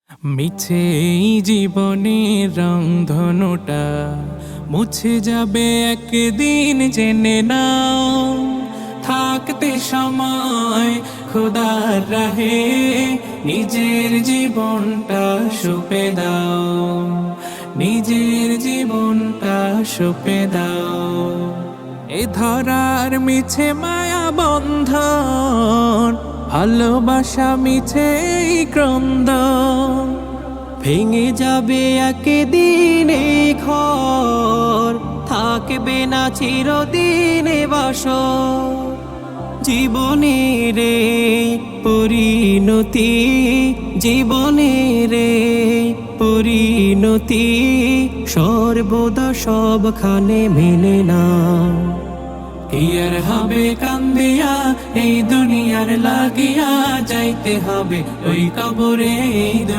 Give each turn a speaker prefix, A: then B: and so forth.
A: মিছে এই জীবনের রংধনুটা মুছে যাবে একদিন, জেনে নাও। থাকতে সময় খোদার রাহে নিজের জীবনটা সঁপে দাও, নিজের জীবনটা সঁপে দাও। এ ধরার মিছে মায়া বন্ধন, ভালোবাসা মিছে এই ক্রন্দন,
B: ভেঙে যাবে একদিন এই ঘর, থাকবে না চিরদিনে বাসর। জীবনের এই পরিণতি, জীবনের এই পরিণতি সর্বদা সবখানে মেনে না।
A: কি আর হবে কান্দিয়া এই দুনিয়ার লাগিয়া, যাইতে হবে ওই কবরে এই দুনিয়া।